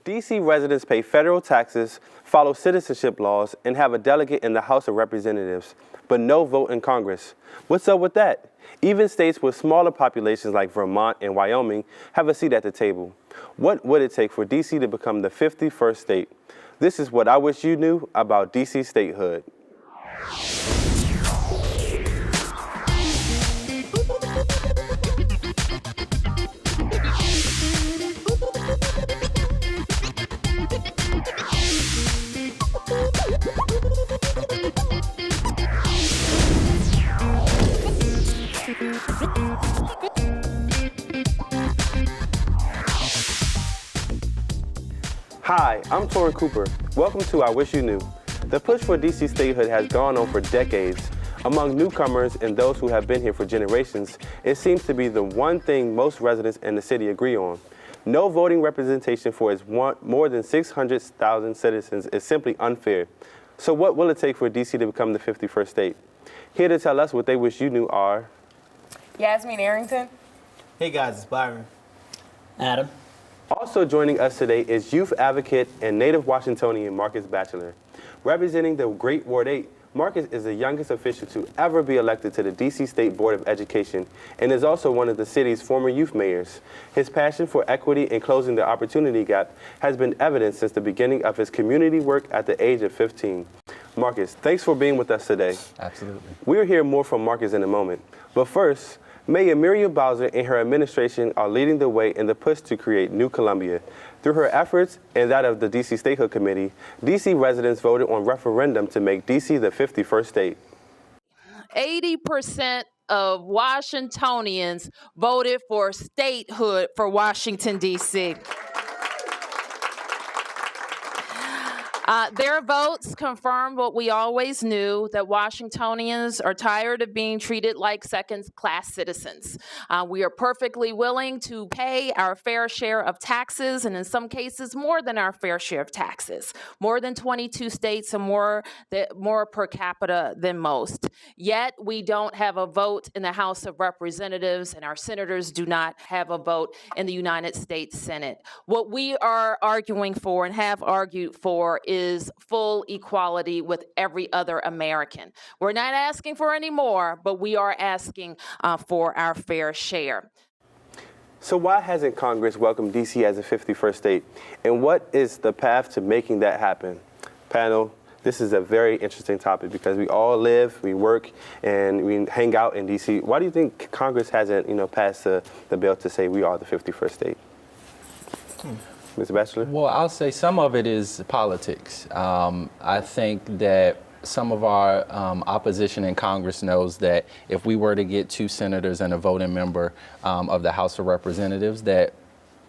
DC residents pay federal taxes, follow citizenship laws, and have a delegate in the House of Representatives, but no vote in Congress. What's up with that? Even states with smaller populations like Vermont and Wyoming have a seat at the table. What would it take for DC to become the 51st state? This is what I wish you knew about DC statehood. Hi, I'm Tori Cooper. Welcome to I Wish You Knew. The push for DC statehood has gone on for decades. Among newcomers and those who have been here for generations, it seems to be the one thing most residents in the city agree on. No voting representation for its more than 600,000 citizens is simply unfair. So what will it take for DC to become the 51st state? Here to tell us what they wish you knew are Yasmin Arrington. Hey guys, it's Byron. Adam. Also joining us today is youth advocate and native Washingtonian Markus Batchelor. Representing the Great Ward 8, Markus is the youngest official to ever be elected to the DC State Board of Education and is also one of the city's former youth mayors. His passion for equity and closing the opportunity gap has been evident since the beginning of his community work at the age of 15. Markus, thanks for being with us today. Absolutely. We'll hear more from Markus in a moment. But first, Mayor Muriel Bowser and her administration are leading the way in the push to create New Columbia. Through her efforts and that of the DC Statehood Committee, DC residents voted on referendum to make DC the 51st state. 80% of Washingtonians voted for statehood for Washington, D.C. Their votes confirmed what we always knew, that Washingtonians are tired of being treated like second-class citizens. We are perfectly willing to pay our fair share of taxes, and in some cases, more than our fair share of taxes. More than 22 states and more per capita than most. Yet, we don't have a vote in the House of Representatives, and our senators do not have a vote in the United States Senate. What we are arguing for and have argued for is full equality with every other American. We're not asking for any more, but we are asking for our fair share. So why hasn't Congress welcomed DC as a 51st state? And what is the path to making that happen? Panel, this is a very interesting topic because we all live, we work, and we hang out in DC. Why do you think Congress hasn't, passed the bill to say we are the 51st state? Mr. Batchelor? Well, I'll say some of it is politics. I think that some of our opposition in Congress knows that if we were to get 2 senators and a voting member of the House of Representatives, that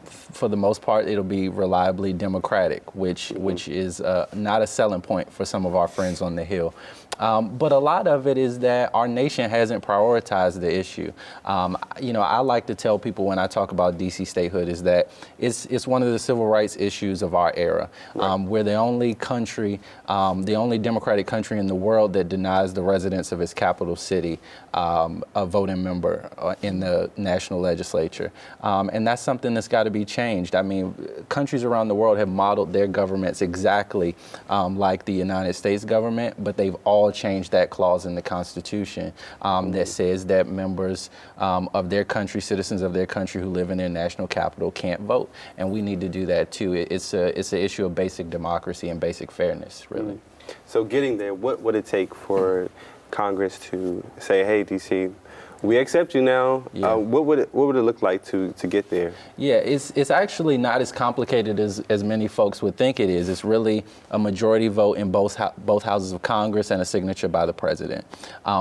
for the most part, it'll be reliably Democratic, which is not a selling point for some of our friends on the Hill. But a lot of it is that our nation hasn't prioritized the issue. I like to tell people when I talk about DC statehood is that it's one of the civil rights issues of our era. Right. We're the only country, the only democratic country in the world that denies the residents of its capital city a voting member in the national legislature. And that's something that's got to be changed. I mean, countries around the world have modeled their governments exactly like the United States government, but they've all changed that clause in the Constitution that says that members of their country, citizens of their country who live in their national capital can't vote. And we need to do that too. It's an issue of basic democracy and basic fairness, really. So getting there, what would it take for Congress to say, hey, DC, we accept you now. Yeah. What would it look like to get there? Yeah, it's actually not as complicated as many folks would think it is. It's really a majority vote in both houses of Congress and a signature by the president.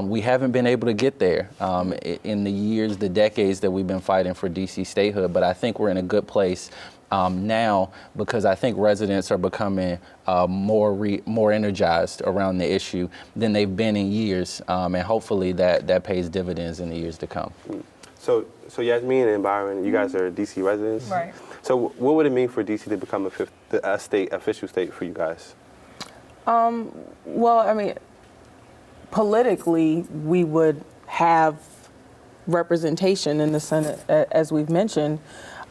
We haven't been able to get there in the decades that we've been fighting for DC statehood, but I think we're in a good place now because I think residents are becoming more energized around the issue than they've been in years, and hopefully that pays dividends in the years to come. So Yasmin and Byron, you guys are DC residents. Right. So what would it mean for DC to become a official state for you guys? Well, I mean, politically, we would have representation in the Senate, as we've mentioned.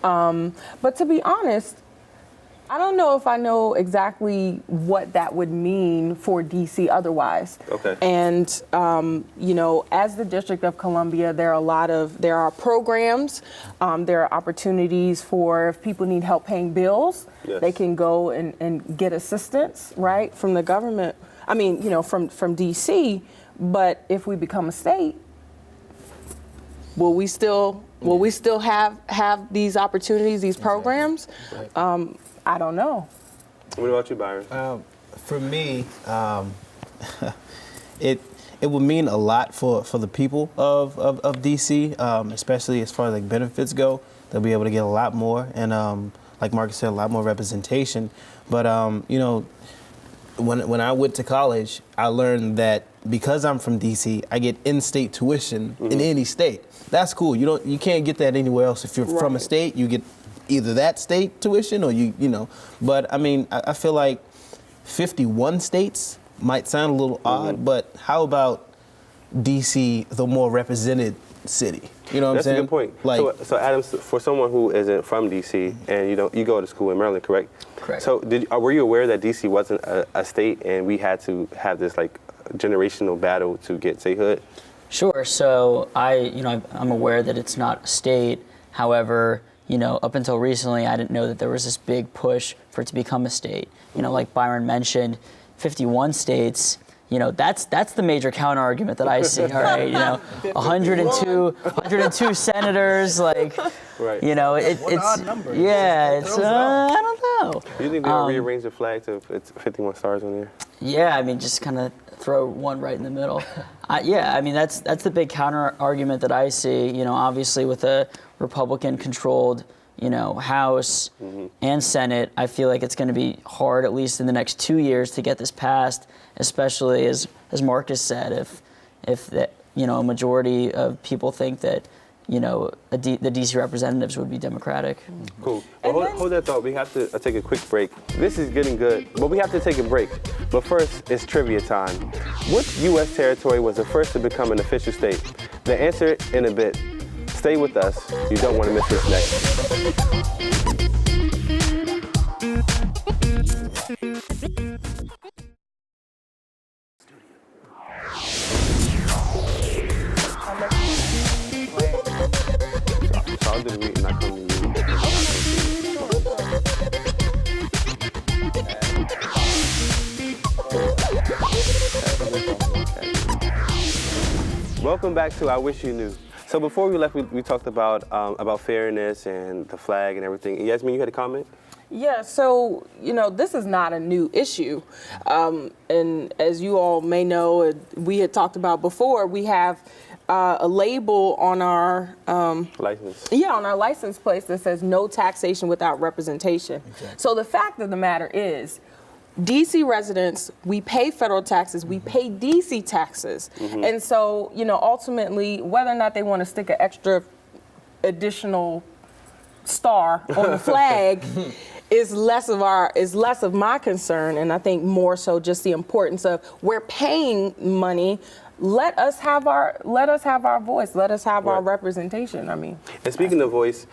But to be honest, I don't know if I know exactly what that would mean for DC otherwise. Okay. And you know, as the District of Columbia, there are programs, there are opportunities for if people need help paying bills, Yes. they can go and get assistance, right, from the government. I mean, you know, from DC. But if we become a state, will we still have these opportunities, these programs? Right. I don't know. What about you, Byron? For me, it would mean a lot for the people of DC, especially as far as like benefits go. They'll be able to get a lot more, and like Marcus said, a lot more representation. But you know, when I went to college, I learned that because I'm from DC, I get in-state tuition in any state. That's cool. You can't get that anywhere else. If you're from a state, you get either that state tuition or you know. But I mean, I feel like 51 states might sound a little odd, but how about DC, the more represented city? You know what I'm saying? That's a good point. Like, so Adam, for someone who isn't from DC and you go to school in Maryland, correct? Correct. So were you aware that DC wasn't a state and we had to have this like generational battle to get statehood? Sure. So I'm aware that it's not a state. However, you know, up until recently, I didn't know that there was this big push for it to become a state. You know, like Byron mentioned, 51 states. You know, that's the major counter argument that I see. All right, you know, 102 senators, like, Right. you know, it's odd number. yeah, it's I don't know. Do you think they'll rearrange the flag to it's 51 stars on there? Yeah, I mean, just kind of throw one right in the middle. Yeah, I mean, that's the big counter argument that I see. You know, obviously with a Republican-controlled, you know, House and Senate, I feel like it's going to be hard, at least in the next 2 years, to get this passed. Especially as Marcus said, if that, you know, a majority of people think that, you know, the DC representatives would be Democratic. Cool. Well, hold that thought. We have to take a quick break. This is getting good, but we have to take a break. But first, it's trivia time. Which U.S. territory was the first to become an official state? The answer in a bit. Stay with us. You don't want to miss this next. So I'll do the read and I come to you. Welcome back to I Wish You Knew. So before we left, we talked about fairness and the flag and everything. Yasmin, you had a comment? Yeah, so, you know, this is not a new issue. And as you all may know, we had talked about before, we have a label on our License. Yeah, on our license plate that says no taxation without representation. Exactly. So the fact of the matter is, DC residents, we pay federal taxes, we pay DC taxes. And so, you know, ultimately, whether or not they want to stick an extra additional star on the flag is less of my concern, and I think more so just the importance of we're paying money. Let us have our voice. Let us have our representation. I mean. And speaking of voice,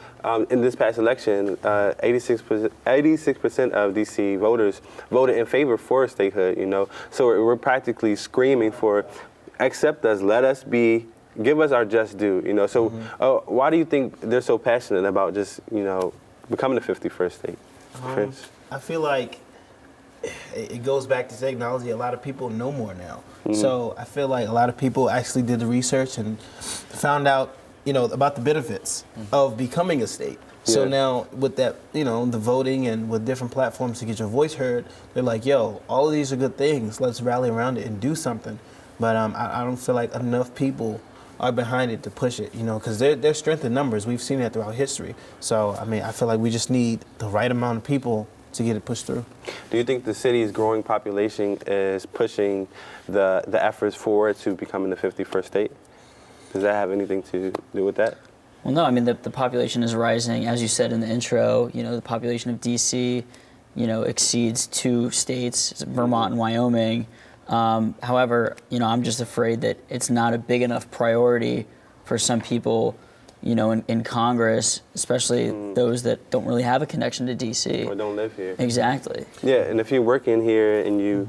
in this past election, 86% of DC voters voted in favor for statehood. You know, so we're practically screaming for, accept us, let us be, give us our just due. You know, so why do you think they're so passionate about just, you know, becoming the 51st state? Prince? I feel like it goes back to technology. A lot of people know more now. So I feel like a lot of people actually did the research and found out, you know, about the benefits of becoming a state. So now with that, you know, the voting and with different platforms to get your voice heard, they're like, yo, all of these are good things. Let's rally around it and do something. But I don't feel like enough people are behind it to push it, you know, because there's strength in numbers. We've seen that throughout history. So, I mean, I feel like we just need the right amount of people to get it pushed through. Do you think the city's growing population is pushing the efforts forward to becoming the 51st state? Does that have anything to do with that? Well, no, I mean, the population is rising. As you said in the intro, you know, the population of DC, you know, exceeds 2 states, Vermont and Wyoming. However, you know, I'm just afraid that it's not a big enough priority for some people you know, in Congress, especially those that don't really have a connection to DC. Or don't live here. Exactly. Yeah, and if you're working here and you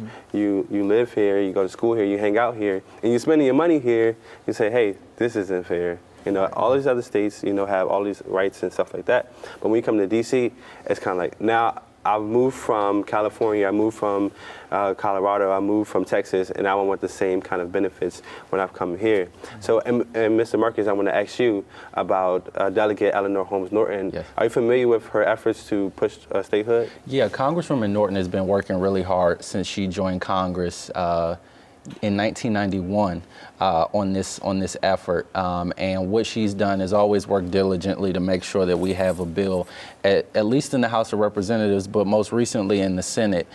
live here, you go to school here, you hang out here, and you're spending your money here, you say, hey, this isn't fair. You know, all these other states, you know, have all these rights and stuff like that. But when you come to DC, it's kind of like, now I've moved from California, I moved from Colorado, I moved from Texas, and now I want the same kind of benefits when I've come here. So, and Mr. Markus, I want to ask you about Delegate Eleanor Holmes Norton. Yes. Are you familiar with her efforts to push statehood? Yeah, Congresswoman Norton has been working really hard since she joined Congress in 1991 on this effort, and what she's done is always worked diligently to make sure that we have a bill, at least in the House of Representatives, but most recently in the Senate,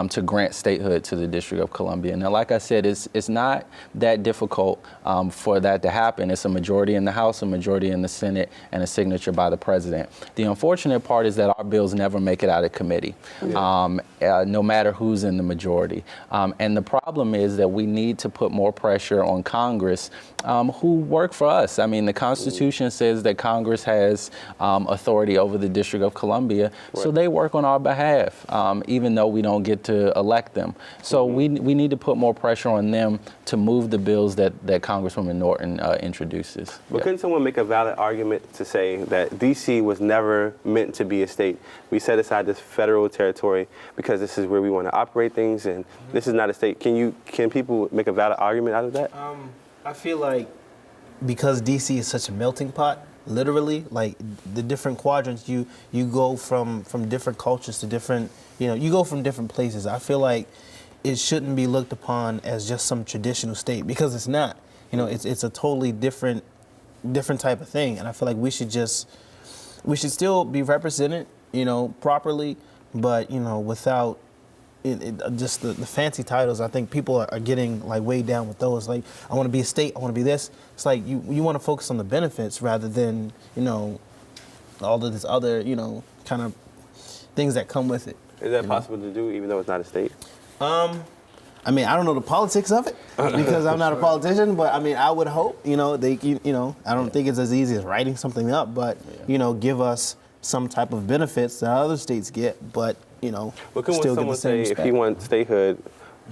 to grant statehood to the District of Columbia. Now, like I said, it's not that difficult for that to happen. It's a majority in the House, a majority in the Senate, and a signature by the President. The unfortunate part is that our bills never make it out of committee, no matter who's in the majority. And the problem is that we need to put more pressure on Congress, who work for us. I mean, the Constitution says that Congress has authority over the District of Columbia, so they work on our behalf, even though we don't get to elect them. So we need to put more pressure on them to move the bills that Congresswoman Norton introduces. But couldn't someone make a valid argument to say that D.C. was never meant to be a state? We set aside this federal territory because this is where we want to operate things, and this is not a state. Can people make a valid argument out of that? I feel like because DC is such a melting pot, literally, like the different quadrants, you go from different cultures to different, you go from different places. I feel like it shouldn't be looked upon as just some traditional state, because it's not. It's a totally different type of thing, and I feel like we should still be represented, properly, but without just the fancy titles. I think people are getting like way down with those. Like, I want to be a state, I want to be this. It's like you want to focus on the benefits rather than all of this other kind of things that come with it. Is that possible to do even though it's not a state? I mean, I don't know the politics of it because I'm not a politician, but I mean, I would hope, I don't think it's as easy as writing something up, but, give us some type of benefits that other states get, but, Well, can still someone get the same say, respect. if you want statehood,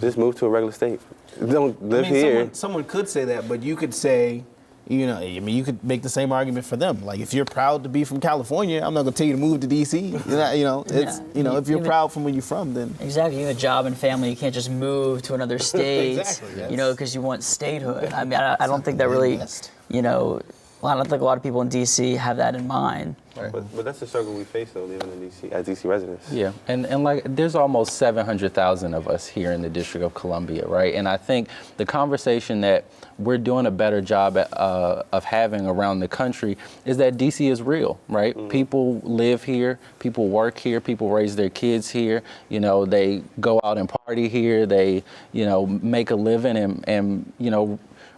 just move to a regular state? Don't live I mean, here. Someone could say that, but you could say, you could make the same argument for them. Like, if you're proud to be from California, I'm not going to tell you to move to D.C. If you're proud from where you're from, then. Exactly. You have a job and family. You can't just move to another state, Exactly, because you want statehood. I mean, I don't think that really, I don't think a lot of people in D.C. have that in mind. Right. But that's the struggle we face, though, living in D.C. as D.C. residents. Yeah, and like there's almost 700,000 of us here in the District of Columbia, right? And I think the conversation that we're doing a better job of having around the country is that D.C. is real, right? Mm-hmm. People live here, people work here, people raise their kids here. They go out and party here. They, make a living and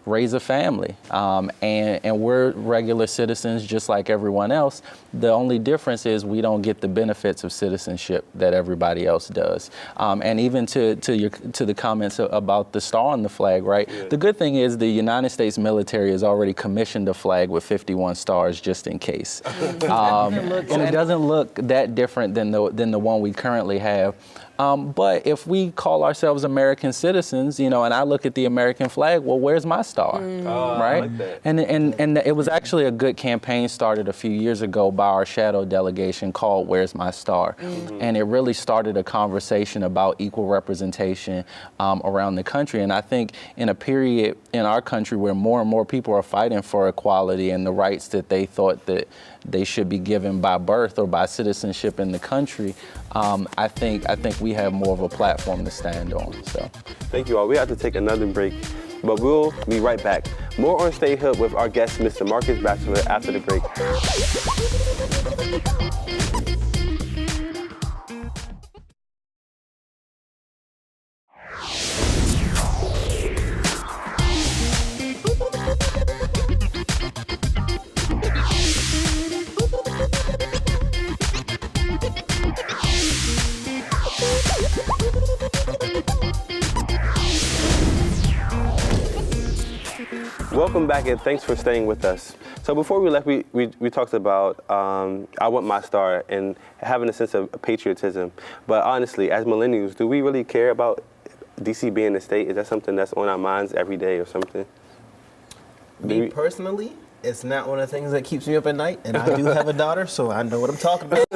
raise a family, and we're regular citizens just like everyone else. The only difference is we don't get the benefits of citizenship that everybody else does. And even to the comments about the star on the flag, right? Yeah. The good thing is the United States military has already commissioned a flag with 51 stars just in case, and it doesn't look that different than the one we currently have. But if we call ourselves American citizens, and I look at the American flag, well, where's my star, right? I like that. And it was actually a good campaign started a few years ago by our shadow delegation called "Where's My Star," and it really started a conversation about equal representation around the country. And I think in a period in our country where more and more people are fighting for equality and the rights that they thought that they should be given by birth or by citizenship in the country, I think we have more of a platform to stand on. So, thank you all. We have to take another break, but we'll be right back. More on Statehood with our guest, Mr. Markus Batchelor, after the break. Welcome back and thanks for staying with us. So before we left, we talked about I Want My Star and having a sense of patriotism. But honestly, as millennials, do we really care about DC being a state? Is that something that's on our minds every day or something? Me personally, it's not one of the things that keeps me up at night, and I do have a daughter, so I know what I'm talking about.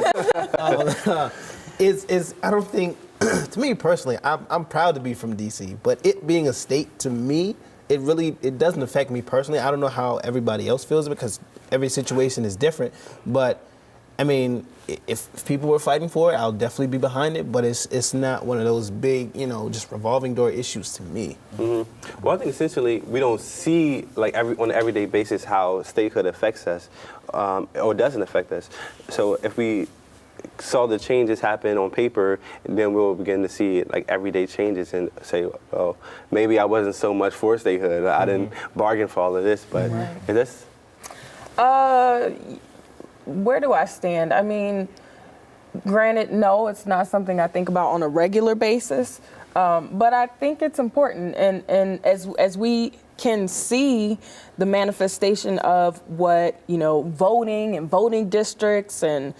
I don't think, to me personally, I'm proud to be from DC, but it being a state, to me, it doesn't affect me personally. I don't know how everybody else feels because every situation is different, but I mean, if people were fighting for it, I'll definitely be behind it, but it's not one of those big, just revolving door issues to me. Mm-hmm. Well, I think essentially we don't see like on an everyday basis how statehood affects us or doesn't affect us. So if we saw the changes happen on paper, then we'll begin to see like everyday changes and say, well, maybe I wasn't so much for statehood. I didn't bargain for all of this, but is this? Where do I stand? I mean, granted, no, it's not something I think about on a regular basis, but I think it's important. And as we can see the manifestation of what, voting and voting districts and,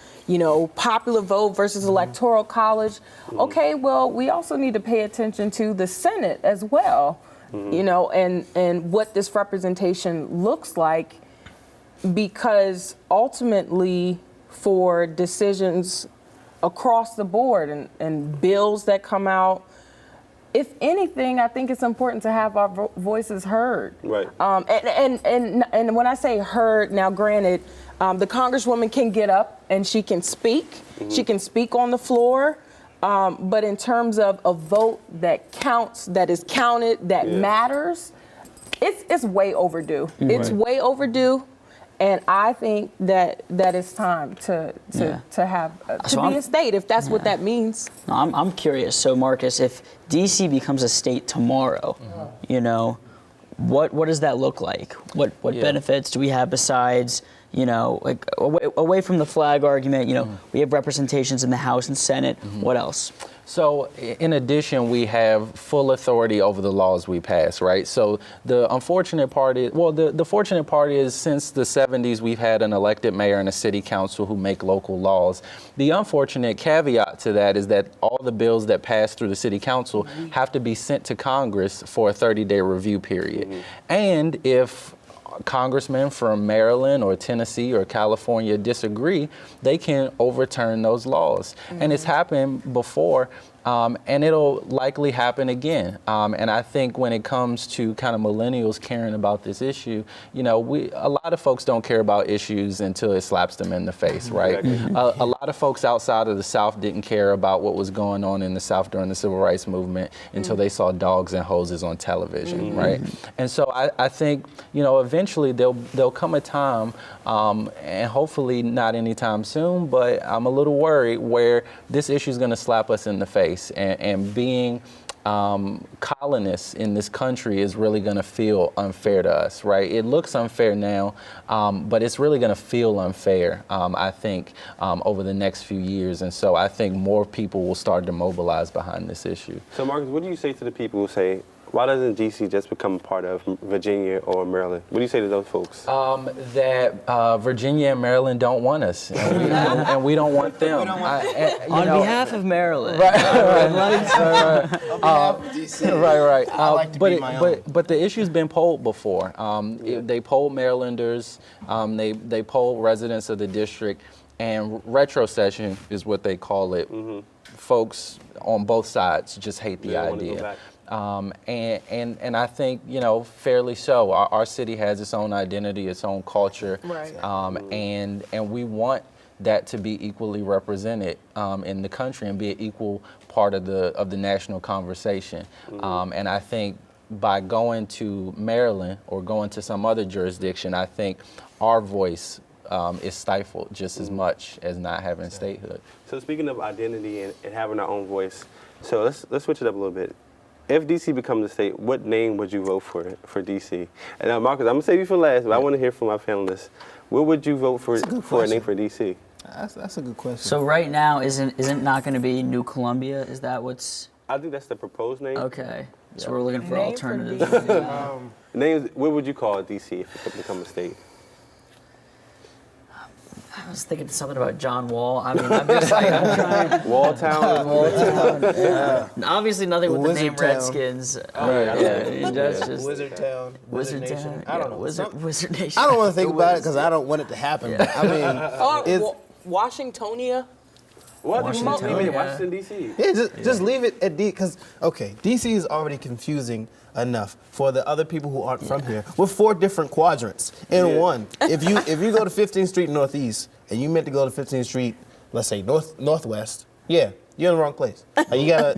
popular vote versus electoral college, okay, well, we also need to pay attention to the Senate as well, and what this representation looks like. Because ultimately, for decisions across the board and bills that come out, if anything, I think it's important to have our voices heard. Right. And when I say heard, now granted, the Congresswoman can get up and she can speak. She can speak on the floor. But in terms of a vote that counts, that is counted, that matters, it's way overdue. It's way overdue. And I think that it's time to have be a state, if that's what that means. No, I'm curious. So, Marcus, if DC becomes a state tomorrow, what does that look like? What benefits do we have besides, like away from the flag argument? We have representations in the House and Senate. What else? So in addition, we have full authority over the laws we pass, right? So the unfortunate part is, the fortunate part is since the 70s, we've had an elected mayor and a city council who make local laws. The unfortunate caveat to that is that all the bills that pass through the city council have to be sent to Congress for a 30-day review period. And if congressmen from Maryland or Tennessee or California disagree, they can overturn those laws. And it's happened before, and it'll likely happen again. And I think when it comes to kind of millennials caring about this issue, a lot of folks don't care about issues until it slaps them in the face, right? A lot of folks outside of the South didn't care about what was going on in the South during the Civil Rights Movement until they saw dogs and hoses on television, right? And so I think, eventually there'll come a time, and hopefully not anytime soon, but I'm a little worried where this issue is going to slap us in the face. And being colonists in this country is really going to feel unfair to us, right? It looks unfair now, but it's really going to feel unfair, I think, over the next few years. And so I think more people will start to mobilize behind this issue. So, Marcus, what do you say to the people who say, why doesn't DC just become a part of Virginia or Maryland? What do you say to those folks? That Virginia and Maryland don't want us, and we don't want them. On behalf of Maryland. Right. DC. I like to be my own. But the issue's been polled before. They polled Marylanders, they polled residents of the district, and retrocession is what they call it. Folks on both sides just hate the idea. And I think, fairly so. Our city has its own identity, its own culture, and we want that to be equally represented in the country and be an equal part of the national conversation. And I think by going to Maryland or going to some other jurisdiction, I think our voice is stifled just as much as not having statehood. So speaking of identity and having our own voice, so let's switch it up a little bit. If DC becomes a state, what name would you vote for DC? And now, Marcus, I'm going to save you for last, but I want to hear from my panelists. What would you vote for a name for DC? That's a good question. So right now, isn't not going to be New Columbia? Is that what's... I think that's the proposed name. Okay. So we're looking for Name alternatives. for Names. What would you call DC if it could become a state? I was thinking something about John Wall. I mean, I'm just like, I'm trying. Walltown. Walltown, yeah. Obviously, nothing with the Wizard name Town. Redskins. That's just Wizard Town, Wizard Nation. Town. I don't know. Wizard Nation. I don't want to think about it because I don't want it to happen. But, I mean, it's, Washingtonia. What? Washington, You mean yeah. Washington D.C.? yeah, just leave it at D. Because DC is already confusing enough for the other people who aren't from here. We're 4 different quadrants in one. If you go to 15th Street Northeast and you meant to go to 15th Street, let's say Northwest, yeah, you're in the wrong place. Like, you gotta.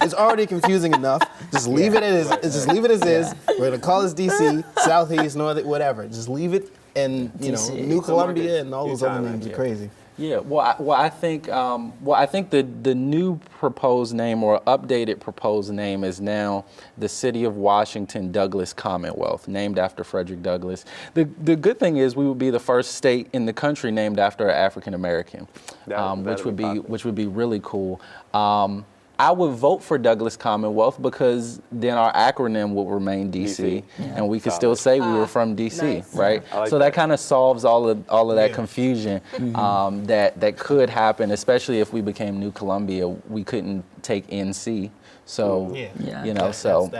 It's already confusing enough. Just leave it as just leave it as is. We're gonna call this DC, Southeast, North, whatever. Just leave it, and DC. New Columbia and all those other names are crazy. Yeah, I think the new proposed name or updated proposed name is now the City of Washington Douglas Commonwealth, named after Frederick Douglass. The good thing is we would be the first state in the country named after an African American, which would be really cool. I would vote for Douglas Commonwealth because then our acronym would remain DC, and we could still say we were from DC, nice. right? Like so that kind of solves all of that confusion that could happen, especially if we became New Columbia. We couldn't take NC. So,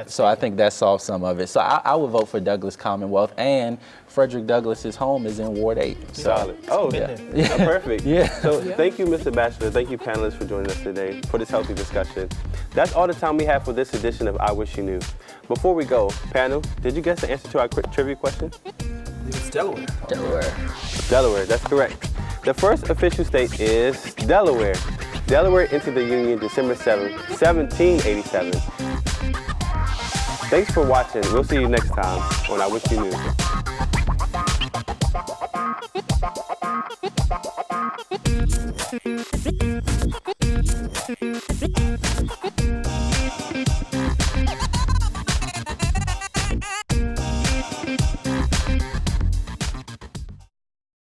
so I think that solves some of it. So I would vote for Douglas Commonwealth, and Frederick Douglass's home is in Ward 8. So. Solid. Oh, yeah. Perfect. Yeah. So thank you, Mr. Batchelor. Thank you, panelists, for joining us today for this healthy discussion. That's all the time we have for this edition of I Wish You Knew. Before we go, panel, did you guess the answer to our quick trivia question? It's Delaware. Delaware, that's correct. The first official state is Delaware. Delaware entered the Union December 7, 1787. Thanks for watching. We'll see you next time on I Wish You Knew.